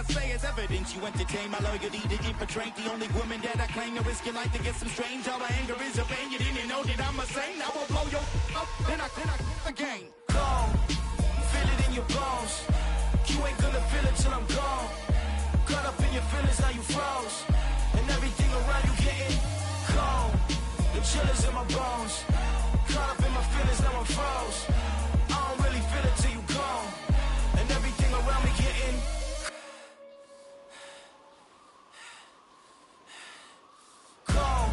I say is evidence. You entertain my loyalty to infiltrate the only woman that I claim to risk your life to get some strange. All my anger is a pain. You didn't know that I'm a saint. I will blow your up, then I again. Gone, feel it in your bones. You ain't gonna feel it till I'm gone. Caught up in your feelings, now you froze. And everything around you getting cold. The chillers in my bones. Caught up in my feelings, now I'm froze. I don't really feel it till you gone. And everything around me getting cold.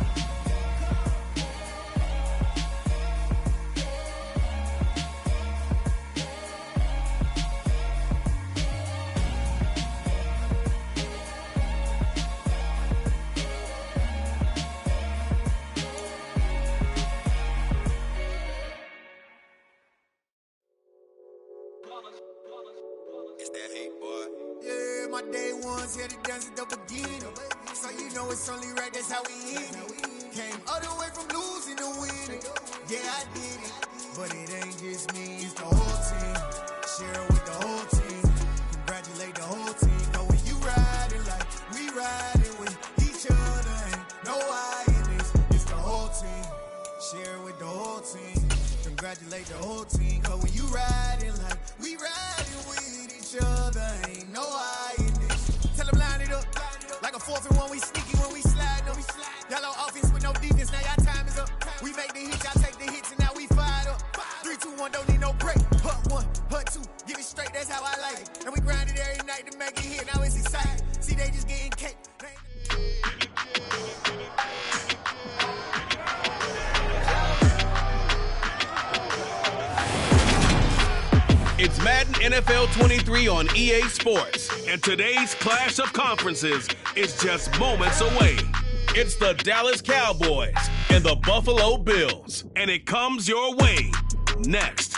Yeah, my day ones here to dance at the beginning. So you know it's only right, that's how we end it. Came all the way from losing to winning. Yeah, I did it. But it ain't just me, it's the whole team. Share it with the whole team. Congratulate the whole team. Know when you riding like we riding with each other. Ain't no I in this, it's the whole team. Share it with the whole team. Congratulate the whole team. Cause when you riding like we riding with each other, ain't no I in this. Tell them line it up. Like a 4th and 1, we sneaky when we slide them. Y'all on offense with no defense, now y'all time is up. We make the hits, y'all take the hits, and now we fired up. 3, 2, 1, don't need no break. Hut 1, hut 2, get it straight, that's how I like it. And we grind it every night to make it hit, now it's exciting. See, they just getting cake. It's Madden NFL 23 on EA Sports, and today's clash of conferences is just moments away. It's the Dallas Cowboys and the Buffalo Bills, and it comes your way next.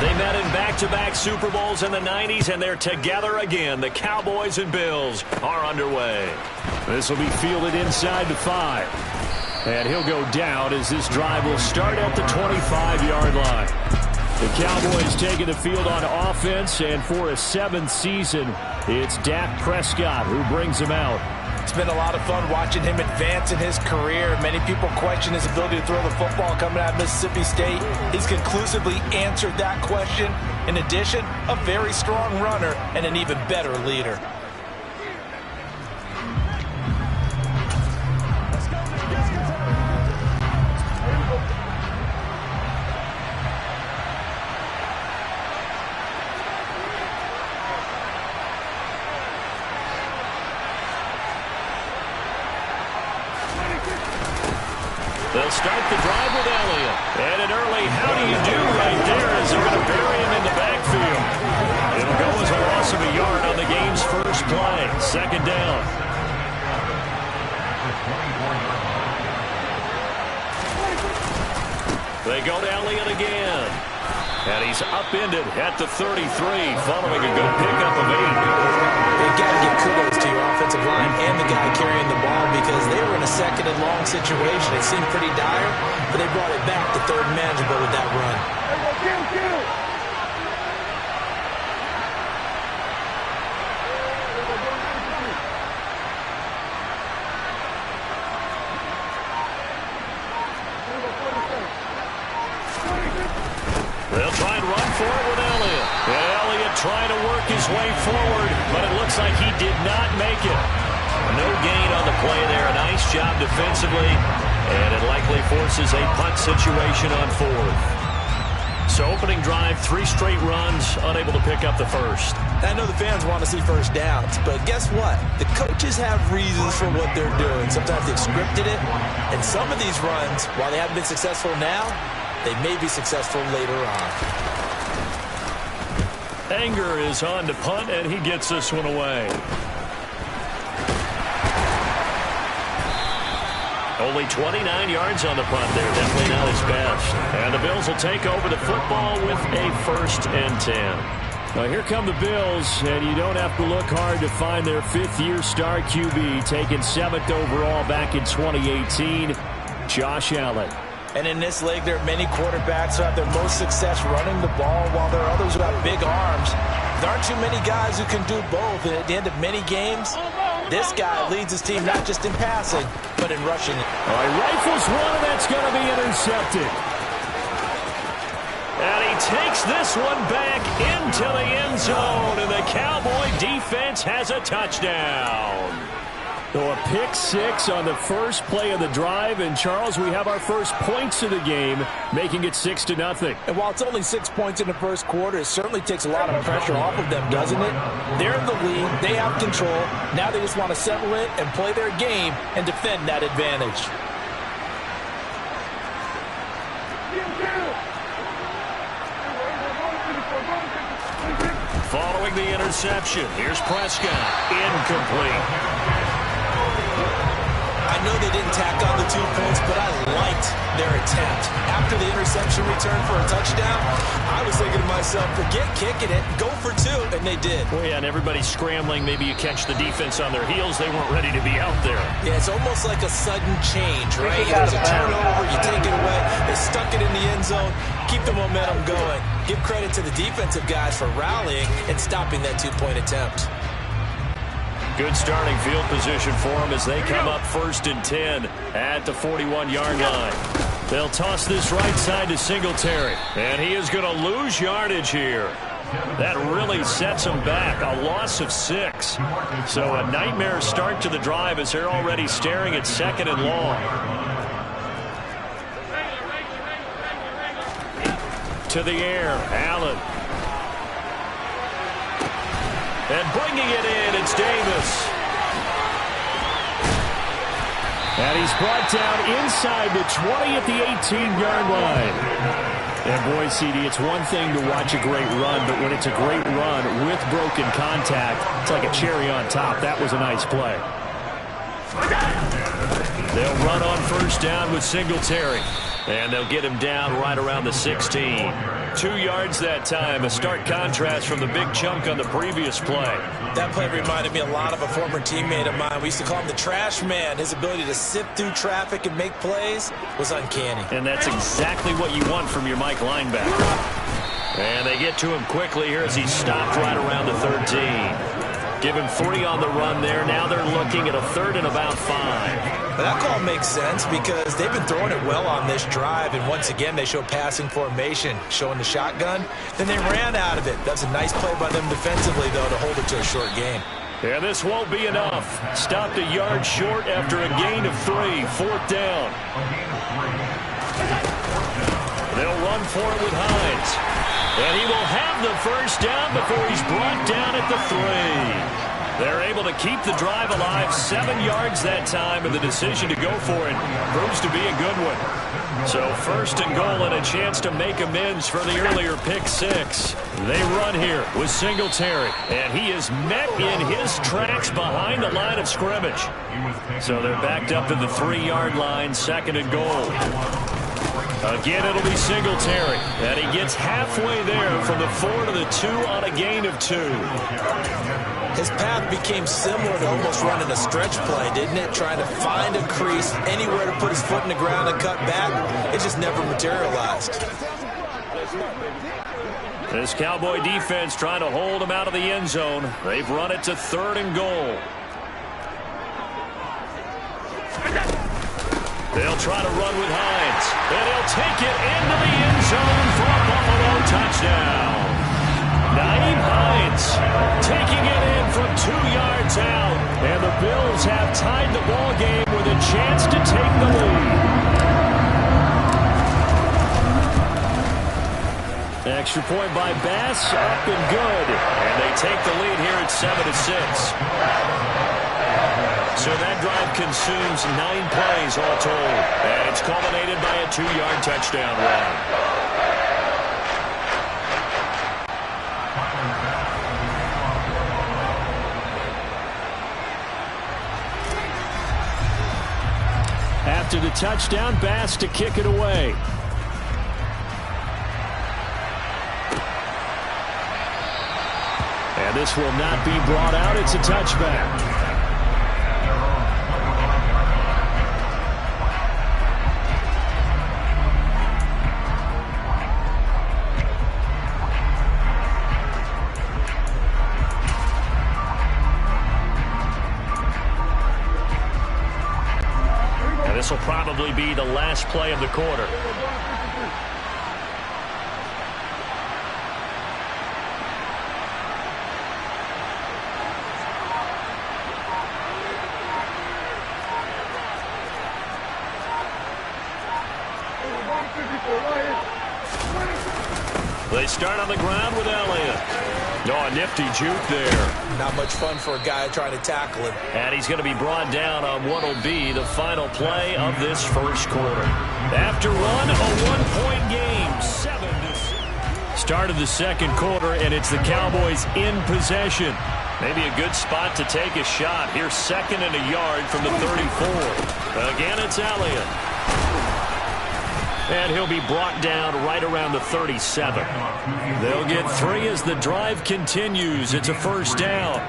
They met in back-to-back Super Bowls in the 90s, and they're together again. The Cowboys and Bills are underway. This will be fielded inside the 5. And he'll go down as this drive will start at the 25-yard line. The Cowboys taking the field on offense, and for a 7th season, it's Dak Prescott who brings them out. It's been a lot of fun watching him advance in his career. Many people question his ability to throw the football coming out of Mississippi State. He's conclusively answered that question. In addition, a very strong runner and an even better leader. They'll start the drive with Elliott. And an early how do you do right there as they're going to bury him in the backfield. It'll go as a loss of a yard on the game's first play. 2nd down. They go to Elliott again. And he's upended at the 33 following a good pickup of 8. They've got to give kudos to your offensive line and the guy carrying the ball because they were in a 2nd and long situation. It seemed pretty dire, but they brought it back to 3rd and manageable with that run. They'll try and run for it with Elliott. And Elliott trying to work his way forward, but it looks like he did not make it. No gain on the play there. A nice job defensively, and it likely forces a punt situation on 4th. So opening drive, 3 straight runs, unable to pick up the first. I know the fans want to see first downs, but guess what? The coaches have reasons for what they're doing. Sometimes they've scripted it, and some of these runs, while they haven't been successful now, they may be successful later on. Anger is on to punt, and he gets this one away. Only 29 yards on the punt there. Definitely not his best. And the Bills will take over the football with a 1st and 10. Well, here come the Bills, and you don't have to look hard to find their fifth-year star QB, taken 7th overall back in 2018, Josh Allen. And in this league, there are many quarterbacks who have their most success running the ball, while there are others who have big arms. There aren't too many guys who can do both. And at the end of many games, this guy leads his team not just in passing, but in rushing. All right, rifles one, and that's going to be intercepted. And he takes this one back into the end zone, and the Cowboy defense has a touchdown. So a pick six on the first play of the drive, and Charles, we have our first points of the game, making it 6-0. And while it's only 6 points in the first quarter, it certainly takes a lot of pressure off of them, doesn't it? They're in the lead, they have control. Now they just want to settle it and play their game and defend that advantage. Following the interception, here's Prescott. Incomplete. I know they didn't tack on the 2 points, but I liked their attempt. After the interception return for a touchdown, I was thinking to myself, forget kicking it, go for 2, and they did. Well, yeah, and everybody's scrambling. Maybe you catch the defense on their heels. They weren't ready to be out there. Yeah, it's almost like a sudden change, right? There's a turnover, you take it away, they stuck it in the end zone, keep the momentum going. Give credit to the defensive guys for rallying and stopping that 2-point attempt. Good starting field position for them as they come up 1st and 10 at the 41-yard line. They'll toss this right side to Singletary, and he is going to lose yardage here. That really sets them back, a loss of 6. So a nightmare start to the drive as they're already staring at 2nd and long. To the air, Allen. And bringing it in, it's Davis. And he's brought down inside the 20 at the 18-yard line. And boy, CD, it's one thing to watch a great run, but when it's a great run with broken contact, it's like a cherry on top. That was a nice play. They'll run on 1st down with Singletary. And they'll get him down right around the 16. 2 yards that time, a stark contrast from the big chunk on the previous play. That play reminded me a lot of a former teammate of mine. We used to call him the trash man. His ability to sift through traffic and make plays was uncanny. And that's exactly what you want from your Mike linebacker. And they get to him quickly here as he's stopped right around the 13. Give him 3 on the run there. Now they're looking at a 3rd and about 5. That call makes sense because they've been throwing it well on this drive, and once again they show passing formation, showing the shotgun. Then they ran out of it. That's a nice play by them defensively, though, to hold it to a short gain. Yeah, this won't be enough. Stopped a yard short after a gain of 3. 4th down. They'll run for it with Hines. And he will have the 1st down before he's brought down at the 3. They're able to keep the drive alive, 7 yards that time, and the decision to go for it proves to be a good one. So 1st and goal and a chance to make amends for the earlier pick 6. They run here with Singletary, and he is met in his tracks behind the line of scrimmage. So they're backed up to the 3-yard line, 2nd and goal. Again, it'll be Singletary, and he gets halfway there from the 4 to the 2 on a gain of 2. His path became similar to almost running a stretch play, didn't it? Trying to find a crease, anywhere to put his foot in the ground and cut back. It just never materialized. This Cowboy defense trying to hold him out of the end zone. They've run it to 3rd and goal. They'll try to run with Hines. And he'll take it into the end zone for a Buffalo touchdown. Nyheim Hines taking it in from 2 yards out. And the Bills have tied the ball game with a chance to take the lead. Extra point by Bass, up and good. And they take the lead here at 7-6. So that drive consumes 9 plays all told. And it's culminated by a 2-yard touchdown run. After the touchdown, Bass to kick it away. And this will not be brought out. It's a touchback. This will probably be the last play of the quarter. They start on the ground with Elliott. Oh, a nifty juke there. Not much fun for a guy trying to tackle him. And he's going to be brought down on what will be the final play of this first quarter. After one, a one-point game, 7-6. Start of the second quarter, and it's the Cowboys in possession. Maybe a good spot to take a shot. Here's 2nd and a yard from the 34. Again, it's Elliott. And he'll be brought down right around the 37. They'll get 3 as the drive continues. It's a first down.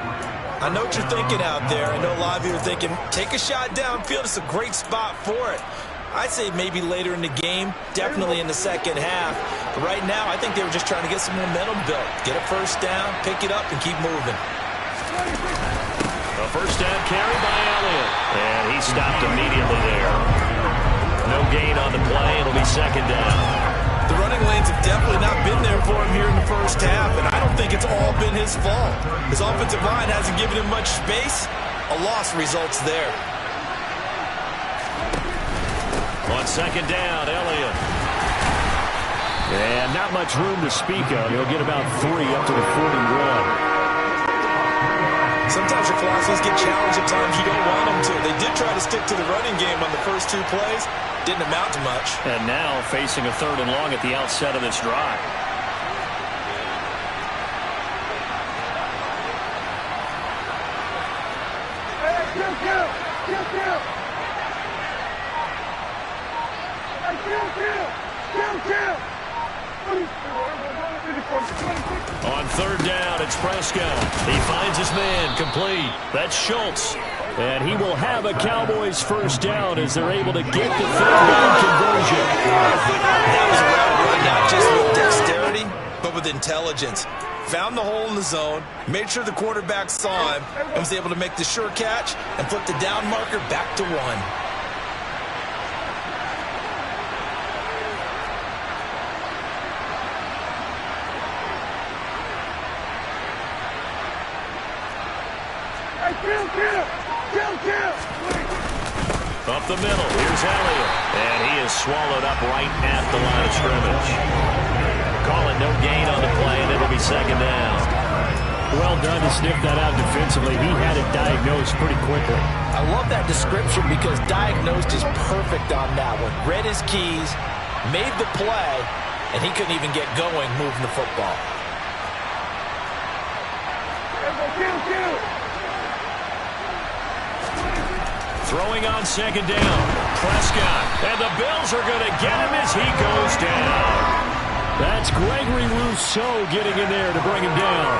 I know what you're thinking out there. I know a lot of you are thinking, take a shot downfield. It's a great spot for it. I'd say maybe later in the game, definitely in the second half. But right now, I think they were just trying to get some momentum built. Get a first down, pick it up, and keep moving. A first down carry by Elliott. And he stopped immediately there. No gain on the play. It'll be second down. The running lanes have definitely not been there for him here in the first half, and I don't think it's all been his fault. His offensive line hasn't given him much space. A loss results there. On second down, Elliott. And not much room to speak of. He'll get about 3 up to the 41. Sometimes your philosophies get challenged at times you don't want them to. They did try to stick to the running game on the first 2 plays. Didn't amount to much. And now facing a 3rd and long at the outset of this drive. On 3rd down, it's Prescott. He finds his man, complete. That's Schultz. And he will have a Cowboys first down as they're able to get the 3rd down conversion. That was a route run, not just with dexterity, but with intelligence. Found the hole in the zone, made sure the quarterback saw him, and was able to make the sure catch and flip the down marker back to 1. Up the middle, here's Elliott. And he is swallowed up right at the line of scrimmage. Calling no gain on the play, and it'll be second down. Well done to sniff that out defensively. He had it diagnosed pretty quickly. I love that description because diagnosed is perfect on that one. Read his keys, made the play, and he couldn't even get going moving the football. Throwing on second down, Prescott. And the Bills are going to get him as he goes down. That's Gregory Rousseau getting in there to bring him down.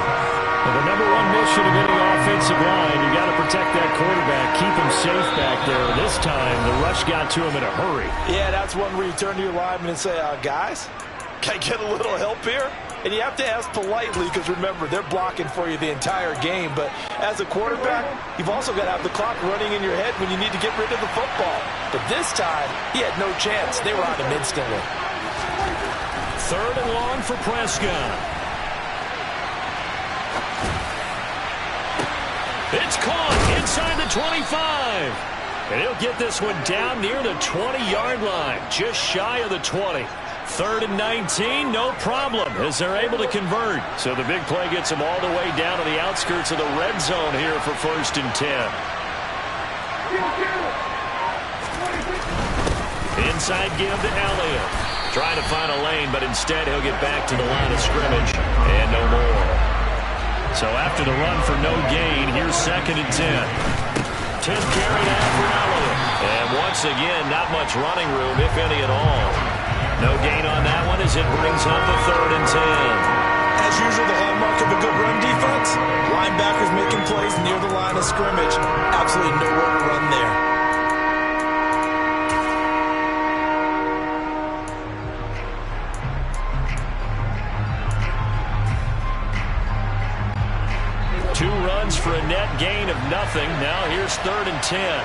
And the number 1 mission of any offensive line, you got to protect that quarterback, keep him safe back there. This time, the rush got to him in a hurry. Yeah, that's one where you turn to your lineman and say, guys, can I get a little help here? And you have to ask politely because, remember, they're blocking for you the entire game. But as a quarterback, you've also got to have the clock running in your head when you need to get rid of the football. But this time, he had no chance. They were on him instantly. 3rd and long for Prescott. It's caught inside the 25. And he'll get this one down near the 20-yard line, just shy of the 20. 3rd and 19, no problem, as they're able to convert. So the big play gets them all the way down to the outskirts of the red zone here for 1st and 10. Inside give to Elliott. Trying to find a lane, but instead he'll get back to the line of scrimmage. And no more. So after the run for no gain, here's 2nd and 10. 10th carry now for Elliott. And once again, not much running room, if any at all. No gain on that one as it brings up a 3rd and 10. As usual, the hallmark of a good run defense, linebackers making plays near the line of scrimmage. Absolutely nowhere to run there. Two runs for a net gain of nothing. Now here's 3rd and 10.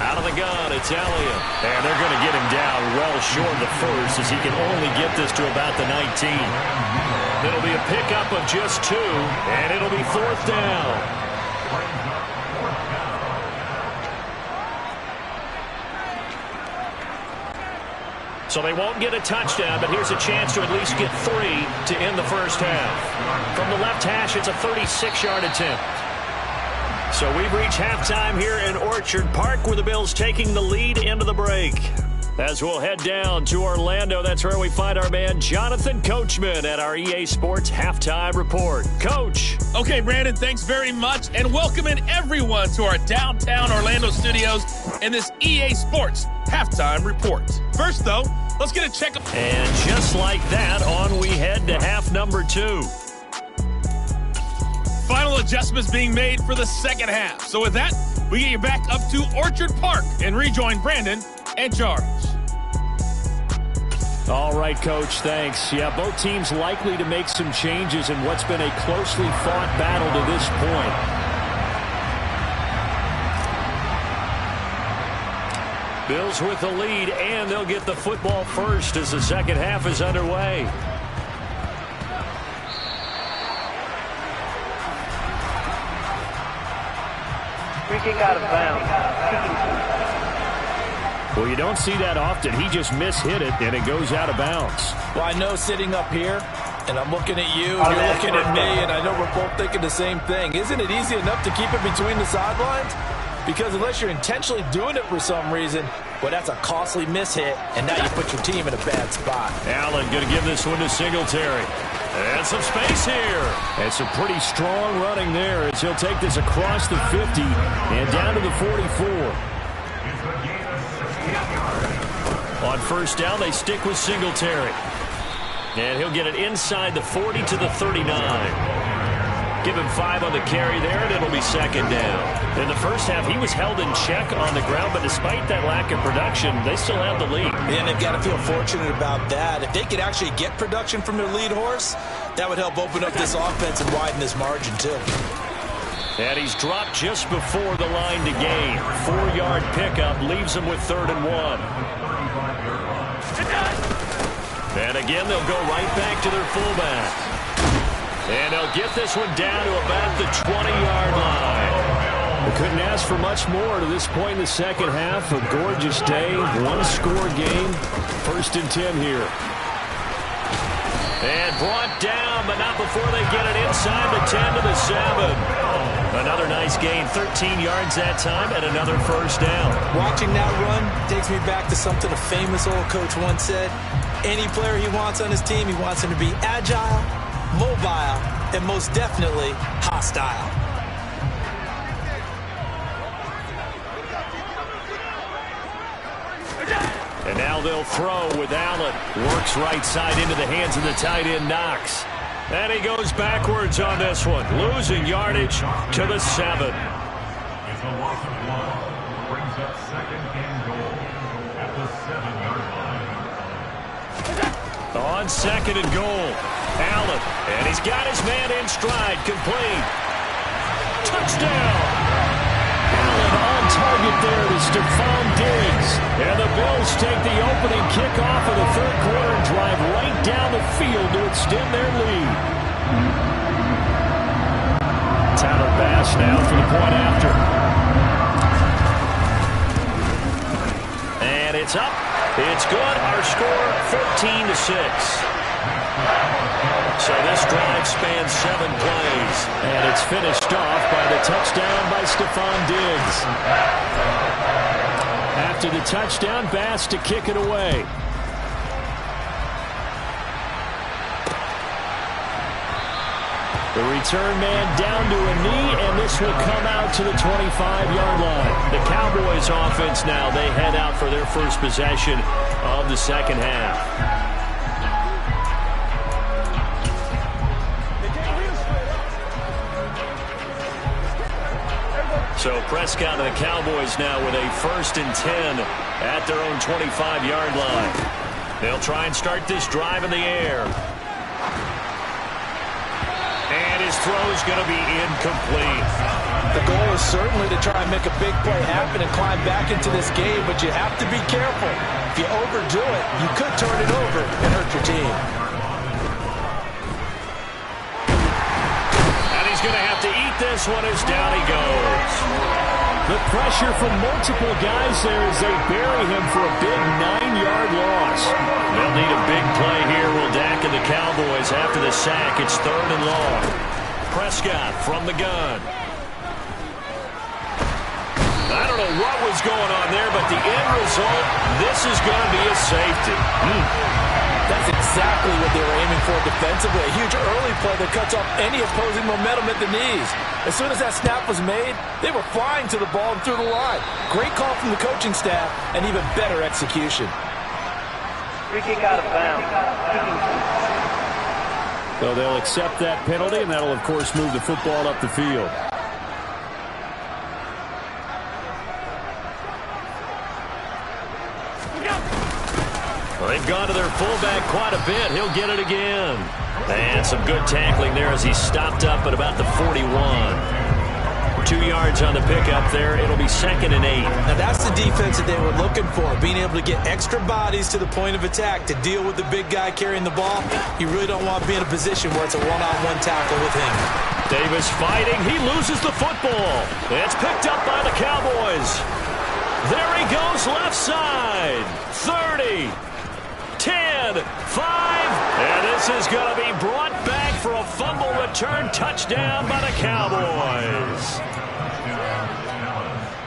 Out of the gun, it's Elliott. And they're going to get him down well short of the first, as he can only get this to about the 19. It'll be a pickup of just 2, and it'll be 4th down. So they won't get a touchdown, but here's a chance to at least get 3 to end the first half. From the left hash, it's a 36-yard attempt. So we've reached halftime here in Orchard Park, where the Bills taking the lead into the break. As we'll head down to Orlando, that's where we find our man Jonathan Coachman at our EA Sports Halftime Report. Coach. Okay, Brandon, thanks very much, and welcoming everyone to our downtown Orlando studios in this EA Sports Halftime Report. First, though, let's get a checkup. And just like that, on we head to half number 2. Final adjustments being made for the second half. So with that, we get you back up to Orchard Park and rejoin Brandon and Charles. All right, Coach, thanks. Yeah, both teams likely to make some changes in what's been a closely fought battle to this point. Bills with the lead, and they'll get the football first as the second half is underway. Free kick out of bounds. Well, you don't see that often. He just mishit it, and it goes out of bounds. Well, I know sitting up here, and I'm looking at you, and you're looking at me, and I know we're both thinking the same thing. Isn't it easy enough to keep it between the sidelines? Because unless you're intentionally doing it for some reason, well, that's a costly mishit, and now you put your team in a bad spot. Allen going to give this one to Singletary. And some space here. And some pretty strong running there as he'll take this across the 50 and down to the 44. On first down, they stick with Singletary. And he'll get it inside the 40 to the 39. Give him 5 on the carry there, and it'll be second down. In the first half, he was held in check on the ground, but despite that lack of production, they still have the lead. And they've got to feel fortunate about that. If they could actually get production from their lead horse, that would help open up this offense and widen this margin, too. And he's dropped just before the line to gain. 4-yard pickup leaves him with 3rd and 1. And again, they'll go right back to their fullback. And they'll get this one down to about the 20-yard line. They couldn't ask for much more to this point in the second half. A gorgeous day, one-score game. 1st and 10 here. And brought down, but not before they get it inside the 10 to the 7. Another nice gain, 13 yards that time, and another first down. Watching that run takes me back to something a famous old coach once said. Any player he wants on his team, he wants him to be agile, mobile, and most definitely hostile. And now they'll throw with Allen. Works right side into the hands of the tight end, Knox. And he goes backwards on this one, losing yardage to the 7. It's a loss of 1. Brings up 2nd and goal at the 7-yard line. On 2nd and goal, Allen. And he's got his man in stride, complete. Touchdown! Allen on target there to Stephon Diggs. And the Bills take the opening kickoff of the 3rd quarter and drive right down the field to extend their lead. Tyler Bass now for the point after. And it's up. It's good. Our score, 14-6. So this drive spans 7 plays. And it's finished off by the touchdown by Stephon Diggs. After the touchdown, Bass to kick it away. The return man down to a knee, and this will come out to the 25-yard line. The Cowboys offense now, they head out for their first possession of the second half. So Prescott and the Cowboys now with a 1st and 10 at their own 25-yard line. They'll try and start this drive in the air. And his throw is going to be incomplete. The goal is certainly to try and make a big play happen and climb back into this game, but you have to be careful. If you overdo it, you could turn it over and hurt your team. Going to have to eat this one as down he goes. The pressure from multiple guys there as they bury him for a big 9-yard loss. They'll need a big play here. Will Dak and the Cowboys after the sack. It's 3rd and long. Prescott from the gun. I don't know what was going on there, but the end result, this is going to be a safety. That's exactly what they were aiming for defensively. A huge early play that cuts off any opposing momentum at the knees. As soon as that snap was made, they were flying to the ball and through the line. Great call from the coaching staff and even better execution. Free kick out of bounds. So they'll accept that penalty, and that'll, of course, move the football up the field. They've gone to their fullback quite a bit. He'll get it again. And some good tackling there as he stopped up at about the 41. 2 yards on the pickup there. It'll be 2nd and 8. Now that's the defense that they were looking for, being able to get extra bodies to the point of attack to deal with the big guy carrying the ball. You really don't want to be in a position where it's a one-on-one tackle with him. Davis fighting. He loses the football. It's picked up by the Cowboys. There he goes left side. 30. 10, 5, and this is going to be brought back for a fumble return touchdown by the Cowboys.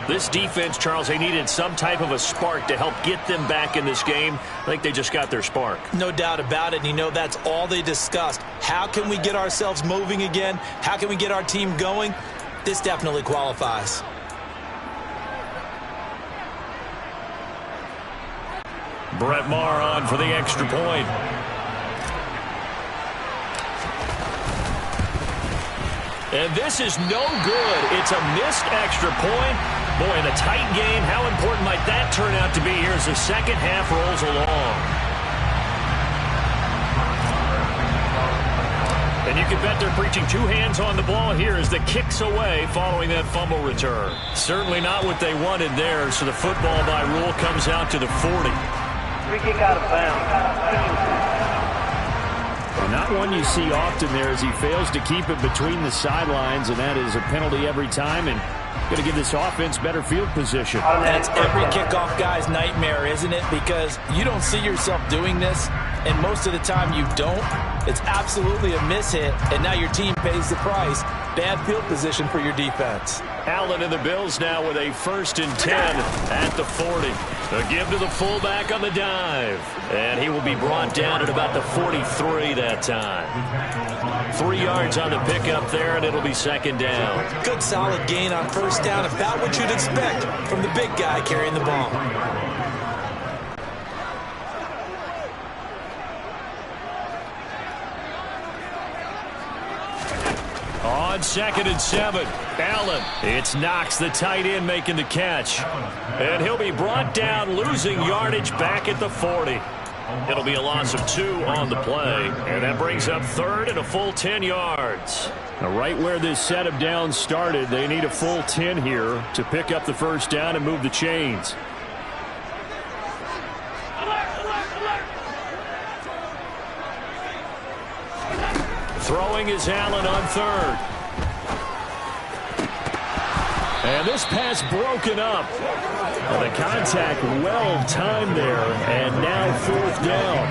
This defense, Charles, they needed some type of a spark to help get them back in this game. I think they just got their spark. No doubt about it, and you know that's all they discussed. How can we get ourselves moving again? How can we get our team going? This definitely qualifies. Brett Maher on for the extra point. And this is no good. It's a missed extra point. Boy, in a tight game, how important might that turn out to be here as the second half rolls along? And you can bet they're preaching 2 hands on the ball here as the kick's away following that fumble return. Certainly not what they wanted there, so the football by rule comes out to the 40. Free kick out of bounds. Well, not one you see often there as he fails to keep it between the sidelines, and that is a penalty every time, and going to give this offense better field position. That's every kickoff guy's nightmare, isn't it? Because you don't see yourself doing this, and most of the time you don't. It's absolutely a mishit, and now your team pays the price. Bad field position for your defense. Allen and the Bills now with a 1st and 10 at the 40. A give to the fullback on the dive. And he will be brought down at about the 43 that time. 3 yards on the pickup there, and it'll be 2nd down. Good solid gain on 1st down, about what you'd expect from the big guy carrying the ball. On 2nd and 7, Allen. It's Knox, the tight end, making the catch. And he'll be brought down, losing yardage back at the 40. It'll be a loss of 2 on the play. And that brings up 3rd and a full 10 yards. Now, right where this set of downs started, they need a full 10 here to pick up the 1st down and move the chains. Throwing is Allen on 3rd. And this pass broken up. Well, the contact well timed there, and now 4th down.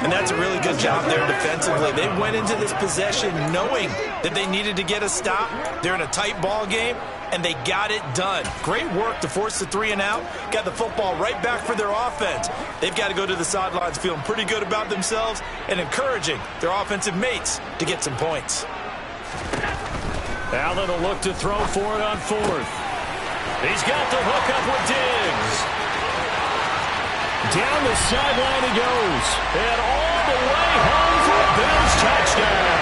And that's a really good job there defensively. They went into this possession knowing that they needed to get a stop. They're in a tight ball game, and they got it done. Great work to force the 3 and out. Got the football right back for their offense. They've got to go to the sidelines feeling pretty good about themselves and encouraging their offensive mates to get some points. Allen will look to throw for it on fourth. He's got the hook up with Diggs. Down the sideline he goes. And all the way home for a Bills touchdown.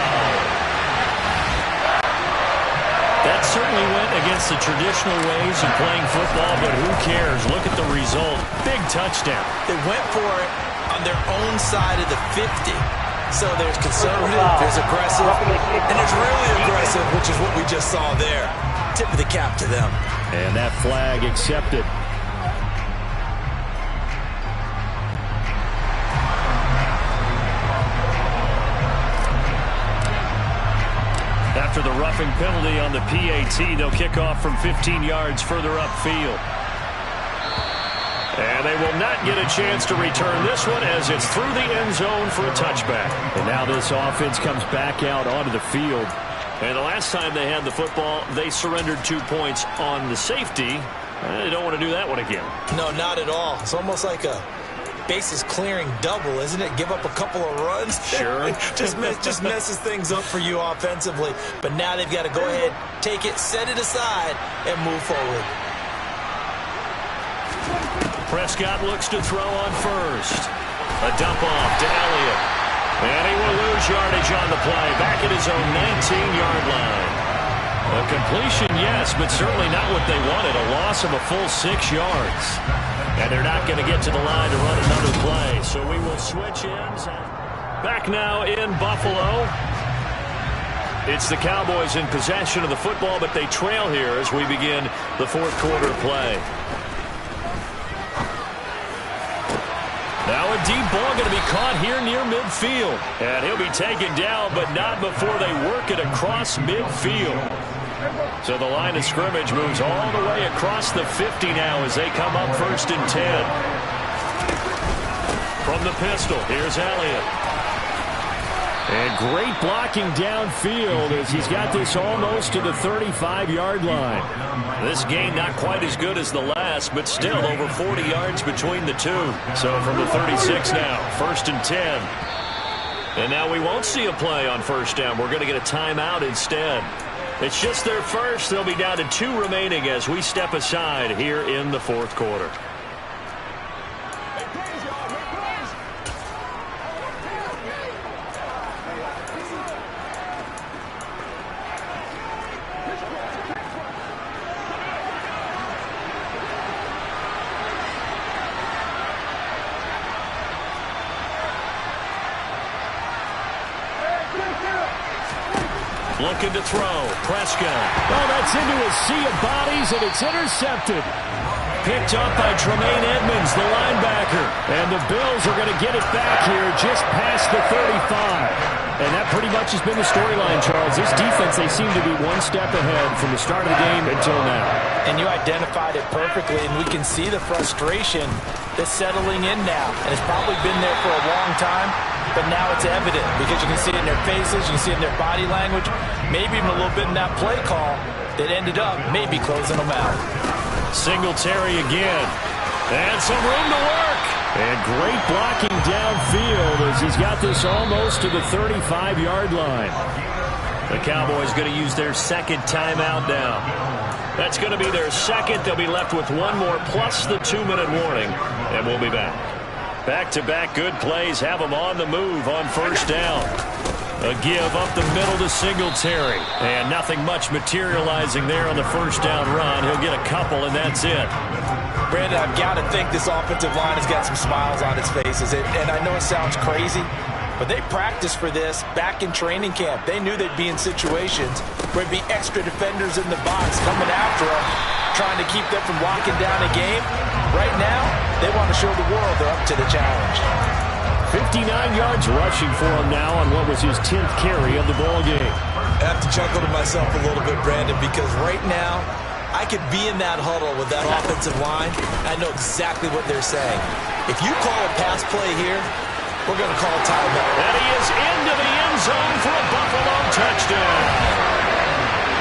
That certainly went against the traditional ways of playing football, but who cares? Look at the result. Big touchdown. They went for it on their own side of the 50. So there's conservative, there's aggressive, and there's really aggressive, which is what we just saw there. Tip of the cap to them. And that flag accepted. After the roughing penalty on the PAT, they'll kick off from 15 yards further upfield. And they will not get a chance to return this one as it's through the end zone for a touchback. And now this offense comes back out onto the field. And the last time they had the football, they surrendered 2 points on the safety. They don't want to do that one again. No, not at all. It's almost like a bases clearing double, isn't it? Give up a couple of runs. Sure. just messes things up for you offensively. But now they've got to go ahead, take it, set it aside, and move forward. Prescott looks to throw on first. A dump off to Elliott. And he will lose yardage on the play. Back at his own 19-yard line. A completion, yes, but certainly not what they wanted. A loss of a full 6 yards. And they're not going to get to the line to run another play. So we will switch ends. Back now in Buffalo. It's the Cowboys in possession of the football, but they trail here as we begin the fourth quarter play. Now a deep ball going to be caught here near midfield. And he'll be taken down, but not before they work it across midfield. So the line of scrimmage moves all the way across the 50 now as they come up 1st and 10. From the pistol, here's Elliott. And great blocking downfield as he's got this almost to the 35-yard line. This game not quite as good as the last, but still over 40 yards between the two. So from the 36 now, 1st and 10. And now we won't see a play on 1st down. We're going to get a timeout instead. It's just their first. They'll be down to 2 remaining as we step aside here in the fourth quarter. Looking to throw. Prescott. Oh, that's into a sea of bodies, and it's intercepted. Picked up by Tremaine Edmonds, the linebacker. And the Bills are going to get it back here just past the 35. And that pretty much has been the storyline, Charles. This defense, they seem to be one step ahead from the start of the game until now. And you identified it perfectly, and we can see the frustration that's settling in now. And it's probably been there for a long time, but now it's evident because you can see it in their faces, you can see it in their body language, maybe even a little bit in that play call that ended up maybe closing them out. Singletary again. And some room to work. And great blocking downfield as he's got this almost to the 35-yard line. The Cowboys going to use their second timeout now. That's going to be their second. They'll be left with one more plus the 2-minute warning. And we'll be back. Back-to-back good plays have them on the move on 1st down. A give up the middle to Singletary. And nothing much materializing there on the 1st down run. He'll get a couple, and that's it. Brandon, I've got to think this offensive line has got some smiles on its faces. And I know it sounds crazy, but they practiced for this back in training camp. They knew they'd be in situations where there'd be extra defenders in the box coming after them, trying to keep them from locking down a game. Right now, they want to show the world they're up to the challenge. 59 yards rushing for him now on what was his 10th carry of the ball game. I have to chuckle to myself a little bit, Brandon, because right now, I could be in that huddle with that offensive line. I know exactly what they're saying. If you call a pass play here, we're going to call a timeout. And he is into the end zone for a Buffalo touchdown.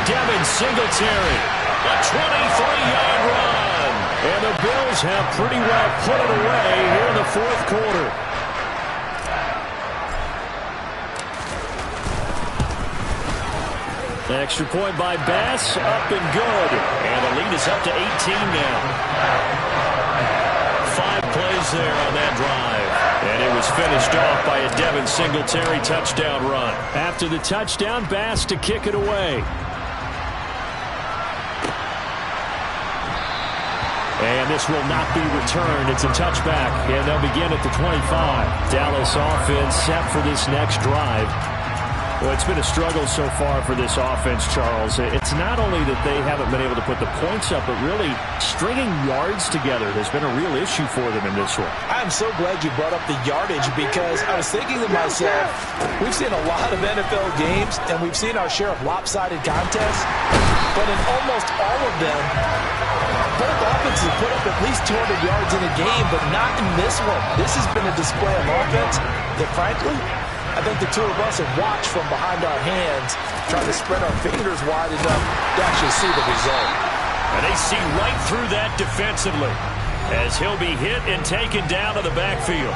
Devin Singletary, a 23-yard run. And the Bills have pretty well put it away here in the fourth quarter. Extra point by Bass, up and good. And the lead is up to 18 now. 5 plays there on that drive. And it was finished off by a Devin Singletary touchdown run. After the touchdown, Bass to kick it away. And this will not be returned. It's a touchback, and they'll begin at the 25. Dallas offense set for this next drive. Well, it's been a struggle so far for this offense, Charles. It's not only that they haven't been able to put the points up, but really stringing yards together has been a real issue for them in this one. I'm so glad you brought up the yardage, because I was thinking to myself, we've seen a lot of NFL games, and we've seen our share of lopsided contests, but in almost all of them, both offenses put up at least 200 yards in a game, but not in this one. This has been a display of offense that, frankly, I think the two of us have watched from behind our hands, trying to spread our fingers wide enough to actually see the result. And they see right through that defensively, as he'll be hit and taken down to the backfield.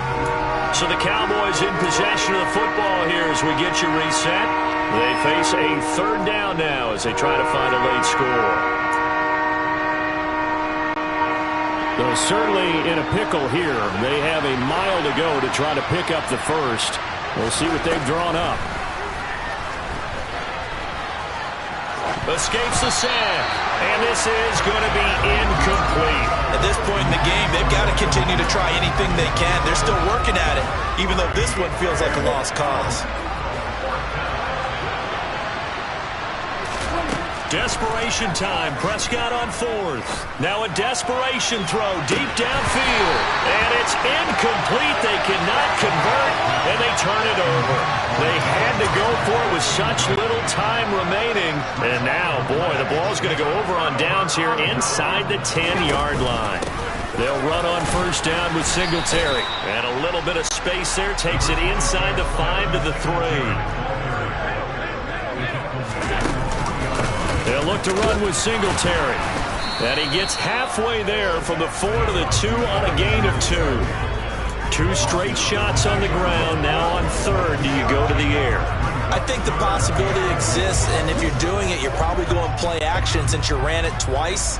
So the Cowboys in possession of the football here as we get you reset. They face a 3rd down now as they try to find a late score. Though certainly in a pickle here. They have a mile to go to try to pick up the first. We'll see what they've drawn up. Escapes the sack. And this is going to be incomplete. At this point in the game, they've got to continue to try anything they can. They're still working at it, even though this one feels like a lost cause. Desperation time. Prescott on 4th. Now a desperation throw deep downfield. And it's incomplete. They cannot convert, and they turn it over. They had to go for it with such little time remaining. And now, boy, the ball's going to go over on downs here inside the 10-yard line. They'll run on 1st down with Singletary. And a little bit of space there takes it inside the 5 to the 3. They'll look to run with Singletary. And he gets halfway there from the 4 to the 2 on a gain of 2. 2 straight shots on the ground. Now on 3rd, do you go to the air? I think the possibility exists, and if you're doing it, you're probably going play action since you ran it twice.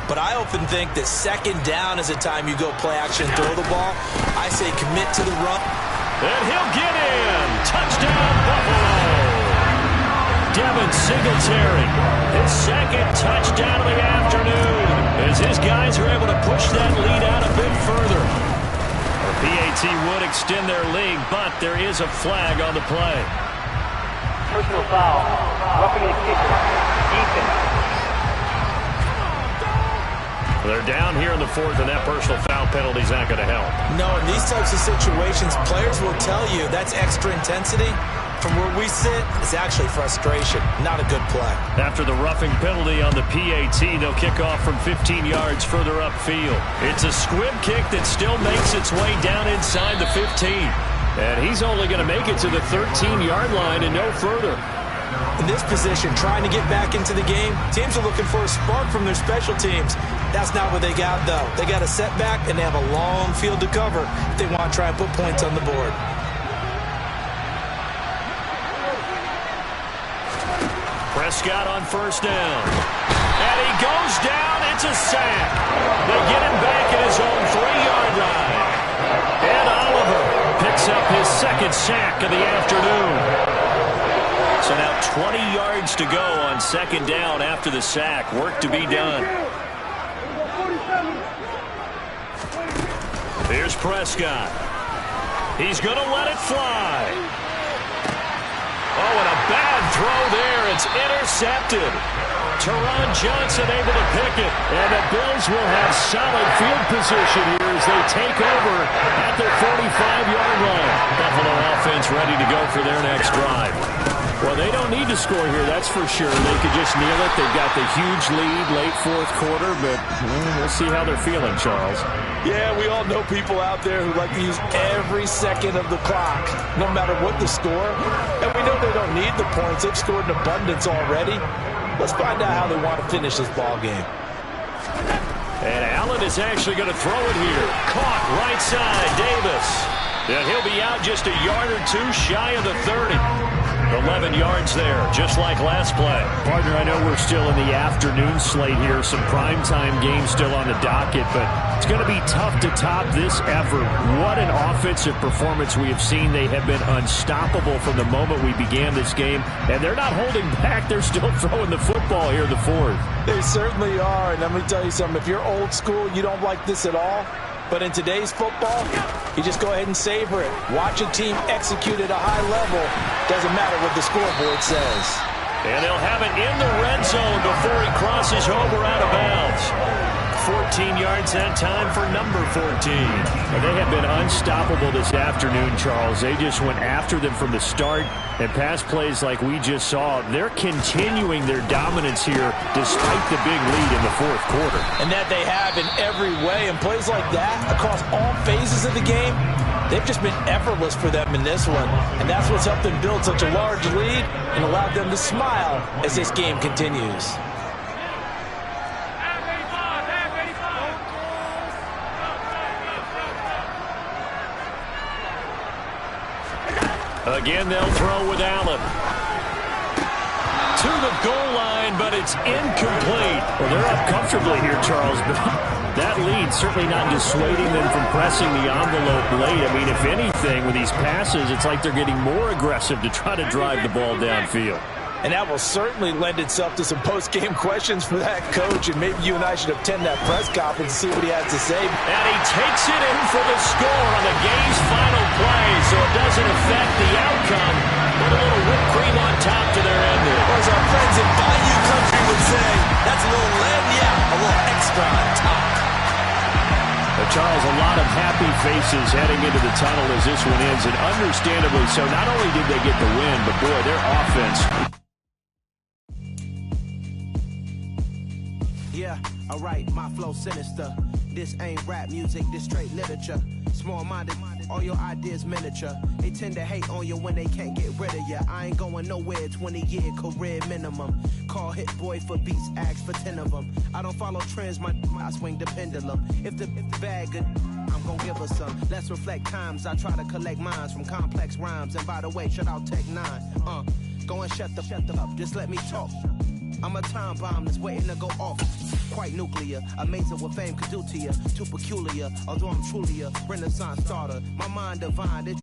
But I often think that 2nd down is the time you go play action and throw the ball. I say commit to the run. And he'll get in. Touchdown, Buffalo. Devin Singletary, his 2nd touchdown of the afternoon, as his guys are able to push that lead out a bit further. The PAT would extend their lead, but there is a flag on the play. Personal foul. Roughing the kicker. Defense. They're down here in the 4th, and that personal foul penalty is not going to help. No, in these types of situations, players will tell you that's extra intensity. From where we sit, it's actually frustration. Not a good play. After the roughing penalty on the PAT, they'll kick off from 15 yards further upfield. It's a squib kick that still makes its way down inside the 15. And he's only going to make it to the 13-yard line and no further. In this position, trying to get back into the game, teams are looking for a spark from their special teams. That's not what they got, though. They got a setback, and they have a long field to cover if they want to try and put points on the board. Prescott on 1st down. And he goes down. It's a sack. They get him back at his own 3-yard line. And Oliver picks up his 2nd sack of the afternoon. So now 20 yards to go on 2nd down after the sack. Work to be done. Here's Prescott. He's going to let it fly. Oh, and a bad throw there. It's intercepted. Teron Johnson able to pick it. And the Bills will have solid field position here as they take over at their 45-yard line. Buffalo offense ready to go for their next drive. Well, they don't need to score here, that's for sure. They could just kneel it. They've got the huge lead late 4th quarter, but we'll see how they're feeling, Charles. Yeah, we all know people out there who like to use every second of the clock, no matter what the score. And we know they don't need the points. They've scored in abundance already. Let's find out how they want to finish this ball game. And Allen is actually going to throw it here. Caught right side, Davis. And he'll be out just a yard or 2 shy of the 30. 11 yards there, just like last play. Partner, I know we're still in the afternoon slate here. Some primetime games still on the docket, but it's going to be tough to top this effort. What an offensive performance we have seen. They have been unstoppable from the moment we began this game, and they're not holding back. They're still throwing the football here in the fourth. They certainly are, and let me tell you something. If you're old school, you don't like this at all. But in today's football, you just go ahead and savor it. Watch a team execute at a high level. Doesn't matter what the scoreboard says. And they'll have it in the red zone before he crosses over out of bounds. 14 yards that time for number 14. And they have been unstoppable this afternoon, Charles. They just went after them from the start. And pass plays like we just saw, they're continuing their dominance here despite the big lead in the fourth quarter. And that they have in every way. And plays like that across all phases of the game, they've just been effortless for them in this one. And that's what's helped them build such a large lead and allowed them to smile as this game continues. Again, they'll throw with Allen. To the goal line, but it's incomplete. Well, they're up comfortably here, Charles, but that lead certainly not dissuading them from pressing the envelope late. I mean, if anything, with these passes, it's like they're getting more aggressive to try to drive the ball downfield. And that will certainly lend itself to some post-game questions for that coach, and maybe you and I should attend that press conference and see what he has to say. And he takes it in for the score on the game's final play, so it doesn't affect the outcome. Put a little whipped cream on top to their ending. Or as our friends in Bayou Country would say, that's a little lagniappe, a little extra on top. But Charles, a lot of happy faces heading into the tunnel as this one ends, and understandably so. Not only did they get the win, but boy, their offense. Yeah, alright, my flow sinister. This ain't rap music, this straight literature. Small-minded, all your ideas miniature. They tend to hate on you when they can't get rid of you. I ain't going nowhere, 20-year career minimum. Call Hit Boy for beats, ask for 10 of them. I don't follow trends, I swing the pendulum. If the bag good, I'm gonna give her some. Let's reflect times, I try to collect minds from complex rhymes. And by the way, shout out Tech 9. Go and shut the up, just let me talk. I'm a time bomb that's waiting to go off. Quite nuclear, amazing what fame could do to you. Too peculiar, although I'm truly a Renaissance starter. My mind divine.